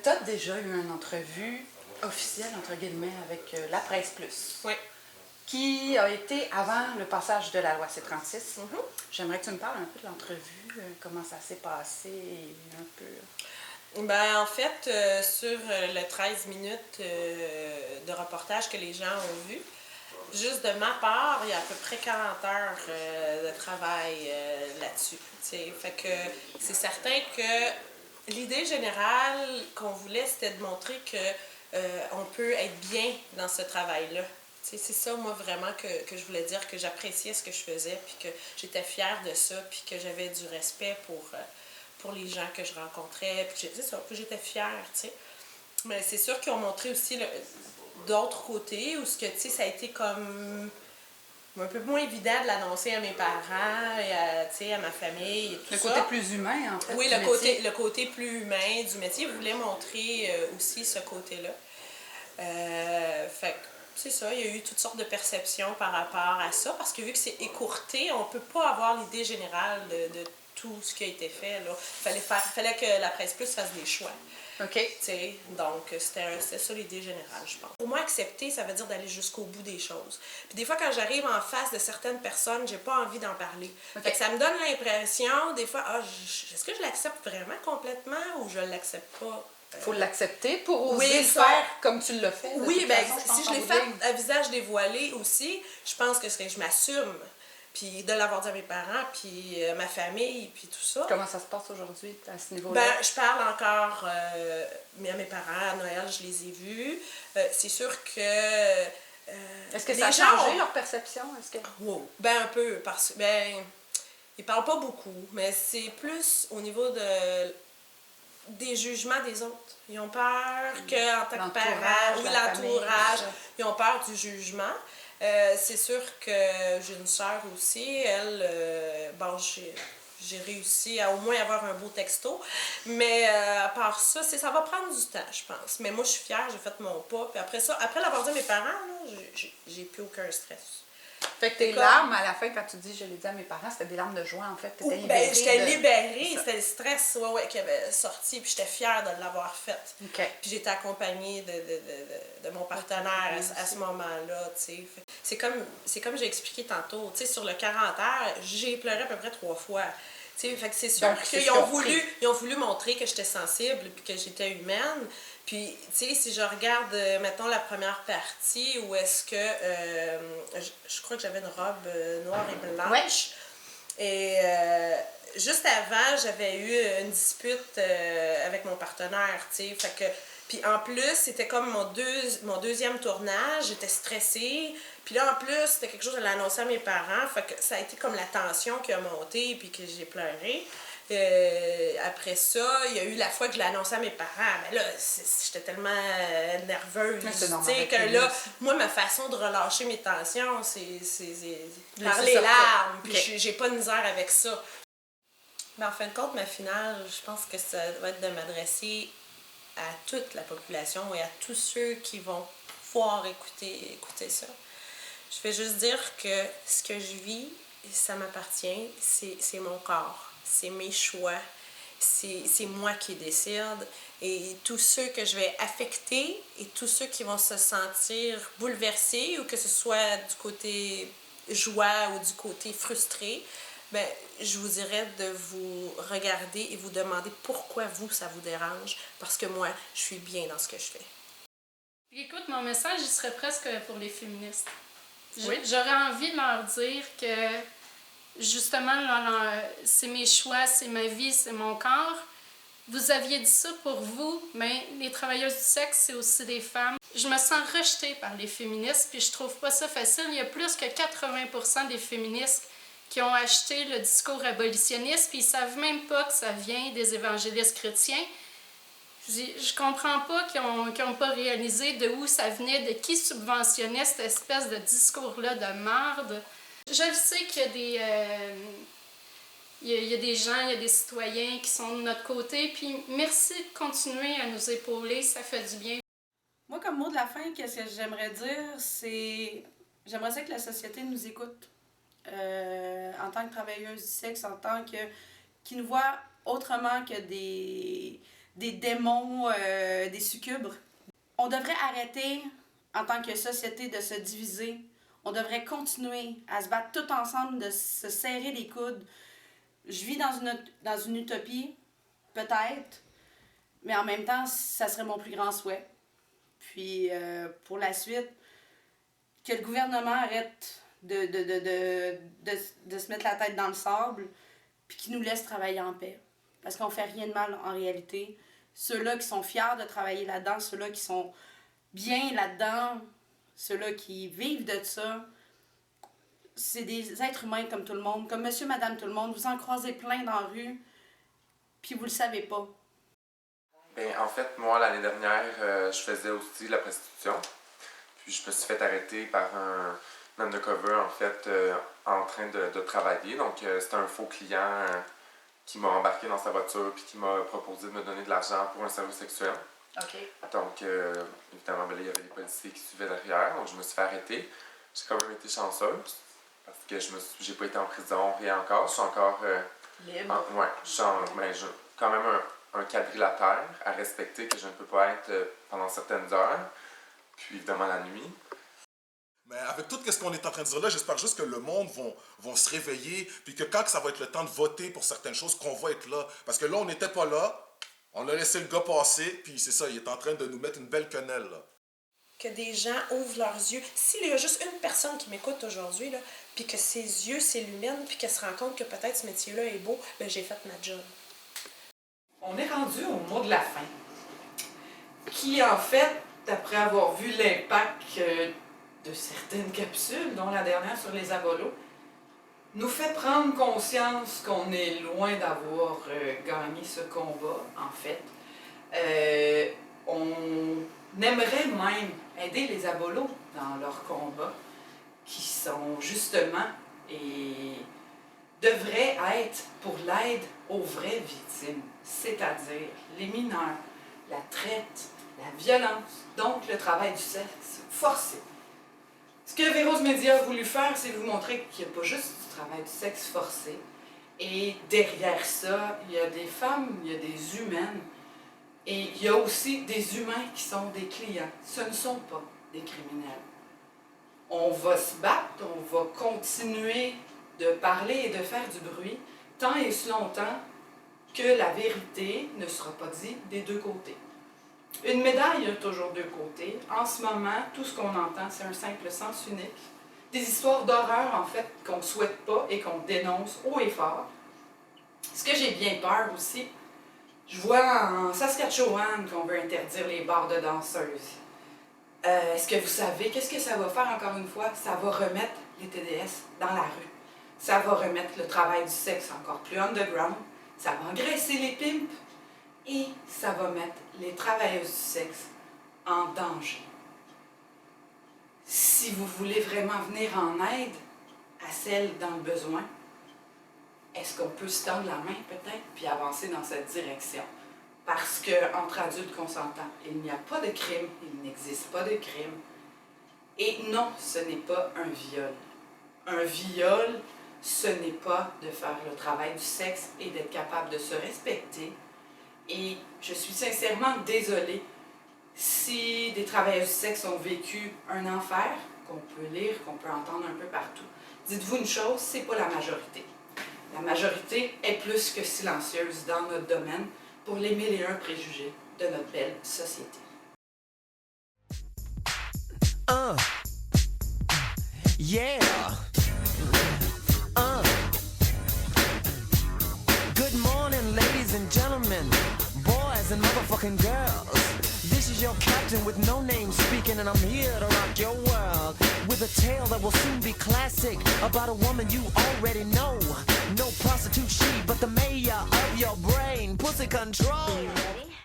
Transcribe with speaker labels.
Speaker 1: tu as déjà eu une entrevue officielle, entre guillemets, avec La Presse Plus.
Speaker 2: Oui.
Speaker 1: Qui a été avant le passage de la loi C-36.
Speaker 2: Mm-hmm.
Speaker 1: J'aimerais que tu me parles un peu de l'entrevue, comment ça s'est passé, un peu...
Speaker 2: Ben, en fait, sur le 13 minutes de reportage que les gens ont vu, juste de ma part, il y a à peu près 40 heures de travail là-dessus. T'sais. Fait que c'est certain que l'idée générale qu'on voulait, c'était de montrer que on peut être bien dans ce travail-là. C'est ça, moi, vraiment, que je voulais dire, que j'appréciais ce que je faisais, puis que j'étais fière de ça, puis que j'avais du respect pour les gens que je rencontrais, puis c'est ça, puis j'étais fière, tu sais. Mais c'est sûr qu'ils ont montré aussi d'autres côtés, où ce que, tu sais, ça a été comme un peu moins évident de l'annoncer à mes parents, et à ma famille, et tout
Speaker 1: le
Speaker 2: ça.
Speaker 1: Le côté plus humain, en fait,
Speaker 2: oui, le côté plus humain du métier. Ils voulaient montrer aussi ce côté-là. Fait que, c'est ça, il y a eu toutes sortes de perceptions par rapport à ça, parce que vu que c'est écourté, on ne peut pas avoir l'idée générale de tout ce qui a été fait. Il fallait que la Presse Plus fasse des choix.
Speaker 1: OK.
Speaker 2: T'sais, donc, c'était ça l'idée générale, je pense. Pour moi, accepter, ça veut dire d'aller jusqu'au bout des choses. Puis des fois, quand j'arrive en face de certaines personnes, j'ai pas envie d'en parler. Okay. Fait que ça me donne l'impression, des fois, est-ce que je l'accepte vraiment complètement ou je l'accepte pas?
Speaker 1: Faut l'accepter pour oser le faire comme tu l'as fait.
Speaker 2: Oui, bien, si je l'ai fait à visage dévoilé aussi, je pense que je m'assume. Puis de l'avoir dit à mes parents, puis ma famille, puis tout ça.
Speaker 1: Comment ça se passe aujourd'hui à ce niveau-là?
Speaker 2: Ben, je parle encore à mes parents. À Noël, je les ai vus. C'est sûr que...
Speaker 1: Est-ce que ça a changé leur perception?
Speaker 2: Wow. Ben, un peu. Parce que, ils parlent pas beaucoup, mais c'est plus au niveau des jugements des autres. Ils ont peur qu'en tant que parents, l'entourage, ils ont peur du jugement. C'est sûr que j'ai une sœur aussi, elle, j'ai réussi à au moins avoir un beau texto, mais à part ça, ça va prendre du temps, je pense. Mais moi, je suis fière, j'ai fait mon pas, puis après ça, après l'avoir dit à mes parents, là, j'ai plus aucun stress.
Speaker 1: Fait que tes larmes, à la fin, quand tu dis je l'ai dit à mes parents, c'était des larmes de joie, en fait. T'étais libérée.
Speaker 2: J'étais libérée, c'était le stress qui avait sorti, puis j'étais fière de l'avoir fait.
Speaker 1: Okay.
Speaker 2: Puis j'étais accompagnée de mon partenaire à ce moment-là, tu sais. C'est comme j'ai expliqué tantôt, tu sais, sur le 40 heures, j'ai pleuré à peu près 3 fois. Tu sais, fait que c'est sûr qu'ils ont voulu montrer que j'étais sensible, puis que j'étais humaine. Puis, tu sais, si je regarde, mettons, la première partie, où est-ce que, je crois que j'avais une robe noire et blanche. Ouais. Et juste avant, j'avais eu une dispute avec mon partenaire, tu sais. Fait que, puis en plus, c'était comme mon deuxième tournage, j'étais stressée. Puis là, en plus, c'était quelque chose que j'allais annoncer à mes parents. Fait que ça a été comme la tension qui a monté, puis que j'ai pleuré. Après ça, il y a eu la fois que je l'ai annoncé à mes parents. Mais là, j'étais tellement nerveuse. Que là, moi, ma façon de relâcher mes tensions, c'est par les larmes. Puis j'ai pas de misère avec ça. Mais en fin de compte, ma finale, je pense que ça va être de m'adresser à toute la population et à tous ceux qui vont pouvoir écouter ça. Je vais juste dire que ce que je vis, ça m'appartient, c'est mon corps, c'est mes choix, c'est moi qui décide. Et tous ceux que je vais affecter et tous ceux qui vont se sentir bouleversés, ou que ce soit du côté joie ou du côté frustré, ben, je vous dirais de vous regarder et vous demander pourquoi vous, ça vous dérange, parce que moi, je suis bien dans ce que je fais.
Speaker 3: Écoute, mon message, il serait presque pour les féministes.
Speaker 1: Oui.
Speaker 3: J'aurais envie de leur dire que, justement, c'est mes choix, c'est ma vie, c'est mon corps. Vous aviez dit ça pour vous, mais les travailleuses du sexe, c'est aussi des femmes. Je me sens rejetée par les féministes, puis je trouve pas ça facile. Il y a plus que 80% des féministes qui ont acheté le discours abolitionniste, puis ils savent même pas que ça vient des évangélistes chrétiens. Je comprends pas qu'ils ont pas réalisé de où ça venait, de qui subventionnait cette espèce de discours-là de marde. Je le sais qu'il y a des gens, il y a des citoyens qui sont de notre côté, puis merci de continuer à nous épauler, ça fait du bien.
Speaker 4: Moi, comme mot de la fin, qu'est-ce que j'aimerais dire, c'est... J'aimerais ça que la société nous écoute. En tant que travailleuse du sexe, en tant que... qui nous voit autrement que des des démons, des succubes. On devrait arrêter, en tant que société, de se diviser. On devrait continuer à se battre tout ensemble, de se serrer les coudes. Je vis dans une utopie, peut-être, mais en même temps, ça serait mon plus grand souhait. Puis, pour la suite, que le gouvernement arrête de se mettre la tête dans le sable, puis qu'il nous laisse travailler en paix. Parce qu'on fait rien de mal en réalité. Ceux-là qui sont fiers de travailler là-dedans, ceux-là qui sont bien là-dedans, ceux-là qui vivent de ça, c'est des êtres humains comme tout le monde, comme monsieur, madame, tout le monde. Vous en croisez plein dans la rue, puis vous le savez pas.
Speaker 5: Bien, en fait, moi, l'année dernière, je faisais aussi de la prostitution. Puis je me suis fait arrêter par un undercover, en fait, en train de travailler. Donc, c'était un faux client qui m'a embarqué dans sa voiture puis qui m'a proposé de me donner de l'argent pour un service sexuel.
Speaker 1: OK.
Speaker 5: Donc, évidemment, ben là, il y avait des policiers qui suivaient derrière, donc je me suis fait arrêter. J'ai quand même été chanceuse parce que j'ai pas été en prison, rien encore. Je suis encore...
Speaker 1: Libre.
Speaker 5: Ouais, j'ai quand même un quadrilatère à respecter que je ne peux pas être pendant certaines heures, puis évidemment la nuit.
Speaker 6: Mais avec tout ce qu'on est en train de dire là, j'espère juste que le monde vont se réveiller, puis que quand ça va être le temps de voter pour certaines choses, qu'on va être là. Parce que là, on n'était pas là, on a laissé le gars passer, puis c'est ça, il est en train de nous mettre une belle quenelle, là.
Speaker 2: Que des gens ouvrent leurs yeux. S'il y a juste une personne qui m'écoute aujourd'hui, là, puis que ses yeux s'illuminent, puis qu'elle se rend compte que peut-être ce métier-là est beau, ben j'ai fait ma job.
Speaker 7: On est rendu au mot de la fin, qui en fait, après avoir vu l'impact de certaines capsules, dont la dernière sur les abolos, nous fait prendre conscience qu'on est loin d'avoir gagné ce combat, en fait. On aimerait même aider les abolos dans leur combat, qui sont justement et devraient être pour l'aide aux vraies victimes, c'est-à-dire les mineurs, la traite, la violence, donc le travail du sexe forcé. Ce que Véros Média a voulu faire, c'est vous montrer qu'il n'y a pas juste du travail du sexe forcé. Et derrière ça, il y a des femmes, il y a des humaines, et il y a aussi des humains qui sont des clients. Ce ne sont pas des criminels. On va se battre, on va continuer de parler et de faire du bruit, tant et si longtemps que la vérité ne sera pas dite des deux côtés. Une médaille a toujours deux côtés. En ce moment, tout ce qu'on entend, c'est un simple sens unique. Des histoires d'horreur, en fait, qu'on ne souhaite pas et qu'on dénonce haut et fort. Ce que j'ai bien peur aussi, je vois en Saskatchewan qu'on veut interdire les bars de danseuses. Est-ce que vous savez, qu'est-ce que ça va faire encore une fois? Ça va remettre les TDS dans la rue. Ça va remettre le travail du sexe encore plus underground. Ça va engraisser les pimps. Et ça va mettre les travailleuses du sexe en danger. Si vous voulez vraiment venir en aide à celles dans le besoin, est-ce qu'on peut se tendre la main peut-être puis avancer dans cette direction? Parce qu'entre adultes consentants, il n'y a pas de crime, il n'existe pas de crime. Et non, ce n'est pas un viol. Un viol, ce n'est pas de faire le travail du sexe et d'être capable de se respecter. Et je suis sincèrement désolée si des travailleurs du sexe ont vécu un enfer, qu'on peut lire, qu'on peut entendre un peu partout. Dites-vous une chose, c'est pas la majorité. La majorité est plus que silencieuse dans notre domaine pour les 1001 préjugés de notre belle société.
Speaker 8: Yeah. Good morning, ladies and gentlemen, boys and motherfucking girls. This is your captain with no name speaking, and I'm here to rock your world with a tale that will soon be classic about a woman you already know. No prostitute she, but the mayor of your brain. Pussy control.
Speaker 9: Are you ready?